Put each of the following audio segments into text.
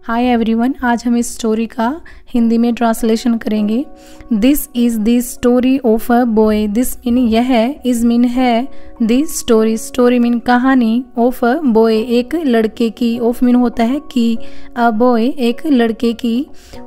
Hi everyone, आज हम इस स्टोरी का हिंदी में ट्रांसलेशन करेंगे। This is the story of a boy. This mean यह, इज मीन है, द स्टोरी, स्टोरी मीन कहानी, ऑफ अ बॉय एक लड़के की, ऑफ मीन होता है कि, अ बॉय एक लड़के की,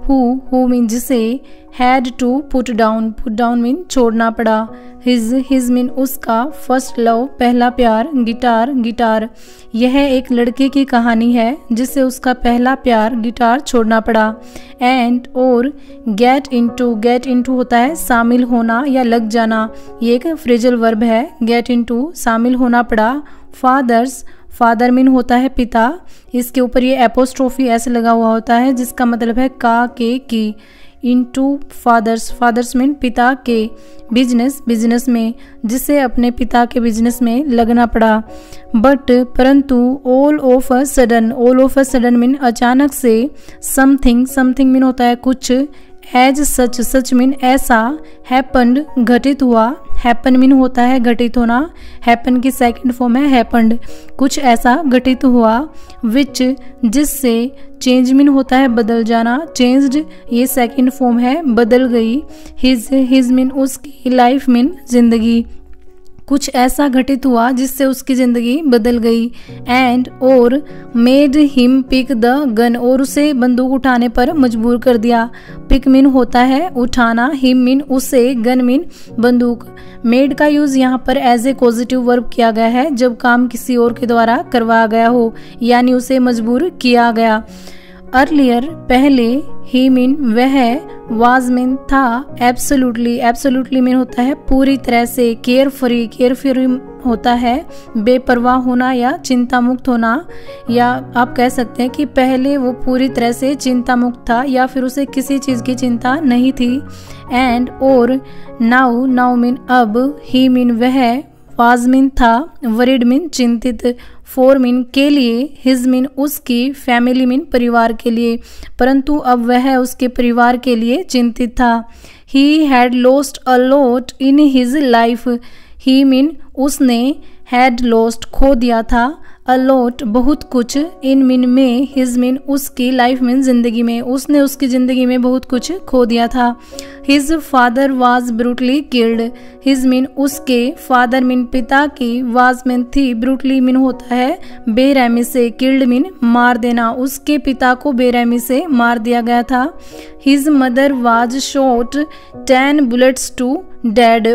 हु मीन जिसे, had to put down mean छोड़ना पड़ा, हिज मीन उसका, फर्स्ट लव पहला प्यार, गिटार। यह एक लड़के की कहानी है जिसे उसका पहला प्यार गिटार छोड़ना पड़ा। एंड और गेट इनटू होता है शामिल होना या लग जाना, ये एक फ्रेजल वर्ब है। गेट इनटू शामिल होना पड़ा। फादर मीन होता है पिता, इसके ऊपर ये एपोस्ट्रोफी ऐसे लगा हुआ होता है जिसका मतलब है का, के, की। इनटू फादर्स मीन पिता के। बिजनेस में, जिसे अपने पिता के बिजनेस में लगना पड़ा। बट परंतु, all of a sudden mean अचानक से। समथिंग मीन होता है कुछ। एज सच मीन ऐसा। हैपन्ड घटित हुआ। हैपन मीन होता है घटित होना, हैपन की सेकंड फॉर्म है हैपन्ड, कुछ ऐसा घटित हुआ। विच जिससे। चेंज मीन होता है बदल जाना, चेंज्ड ये सेकंड फॉर्म है बदल गई। हिज मीन उसकी, लाइफ मीन जिंदगी, कुछ ऐसा घटित हुआ जिससे उसकी जिंदगी बदल गई। एंड और made him pick the gun, और उसे बंदूक उठाने पर मजबूर कर दिया। पिक मीन होता है उठाना, हिम मीन उसे, गन मीन बंदूक। मेड का यूज यहाँ पर एज ए पॉजिटिव वर्ब किया गया है जब काम किसी और के द्वारा करवाया गया हो, यानी उसे मजबूर किया गया। अर्लियर पहले, ही मीन वह, वाज मीन था, एब्सोल्युटली मीन होता है पूरी तरह से। केयर फ्री होता है बेपरवाह होना या चिंता मुक्त होना, या आप कह सकते हैं कि पहले वो पूरी तरह से चिंता मुक्त था या फिर उसे किसी चीज की चिंता नहीं थी। एंड और नाउ मीन अब, ही मीन वह, वाज मीन था, वरिड मीन चिंतित, फॉर मीन के लिए, हिज मीन उसकी, फैमिली मीन परिवार के लिए, परंतु अब वह उसके परिवार के लिए चिंतित था। He had lost a lot in his life. He mean उसने, हैड लॉस्ट खो दिया था, अ लॉट बहुत कुछ, इन मीन में, हिज मीन उसकी, लाइफ मीन जिंदगी में, उसने उसकी जिंदगी में बहुत कुछ खो दिया था। His father was brutally killed. His mean उसके, फादर मीन पिता की, वाज मीन थी, ब्रूटली मीन होता है बेरहमी से, किल्ड मीन मार देना, उसके पिता को बेरहमी से मार दिया गया था। His mother was shot 10 bullets to dead.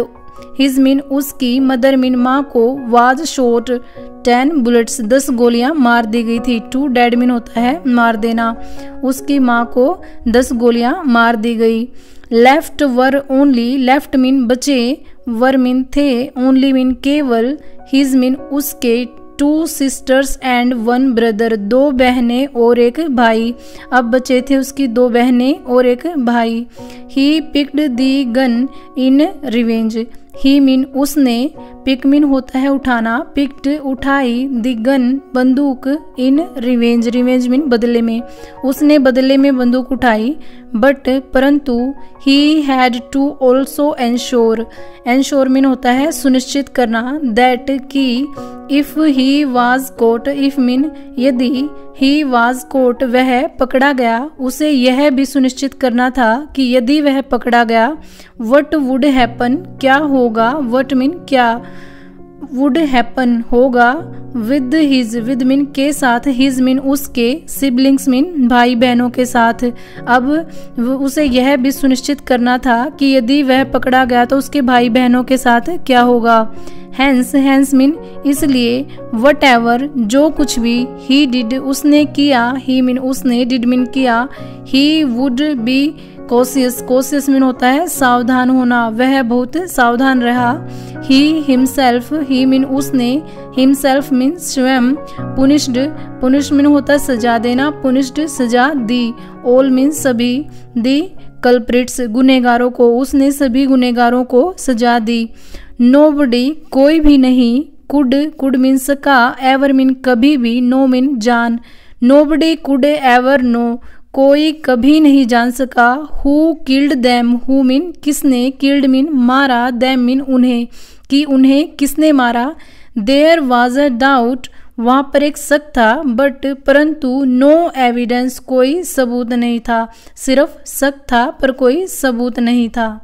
His mean उसकी, मदर मीन माँ को, वाज शॉट 10 बुलेट्स 10 गोलियां मार दी गई थी। टू डेड मीन होता है मार देना, उसकी माँ को 10 गोलियां मार दी गई। Left were only, left mean बचे, वर मीन थे, ओनली मीन केवल, हिज मीन उसके, 2 सिस्टर्स एंड 1 ब्रदर 2 बहनें और एक भाई, अब बचे थे उसकी 2 बहनें और एक भाई। He picked the gun in revenge. He mean उसने, पिक मीन होता है उठाना, पिक्ड उठाई, दी गन बंदूक, इन रिवेंज मीन बदले में, उसने बदले में बंदूक उठाई। बट परंतु, he had to also ensure mean होता है सुनिश्चित करना, दैट की, if he was caught, if mean यदि, ही वाज कोट वह पकड़ा गया, उसे यह भी सुनिश्चित करना था कि यदि वह पकड़ा गया, वट वुड हैपन क्या होगा, वट मीन क्या, वुड हैपन होगा, विद मीन के साथ, हिज मीन उसके, सिबलिंग्स मीन भाई बहनों के साथ। अब उसे यह भी सुनिश्चित करना था कि यदि वह पकड़ा गया तो उसके भाई बहनों के साथ क्या होगा। हैंस मीन इसलिए, वट एवर जो कुछ भी, ही डिड उसने किया, ही मीन उसने, डिड मीन किया, he would be cautious mean होता है सावधान होना, वह बहुत सावधान रहा। ही हिमसेल्फ, ही मीन उसने, हिमसेल्फ मीन स्वयं, पुनिश्ड मीन होता है सजा देना, पुनिश्ड सजा दी, ऑल मीन सभी, दी कल्प्रिट्स गुनेगारों को, उसने सभी गुनेगारों को सजा दी। नोबडी कोई भी नहीं, कुड मीन सका, एवर मीन कभी भी, नो मीन जान, नोबडी कुड एवर नो, कोई कभी नहीं जान सका। Who killed them, who mean किसने, किल्ड मीन मारा, देम मीन उन्हें, कि उन्हें किसने मारा। देयर वाज अ डाउट, वहाँ पर एक शक था बट परंतु नो एविडेंस, कोई सबूत नहीं था। सिर्फ शक था पर कोई सबूत नहीं था।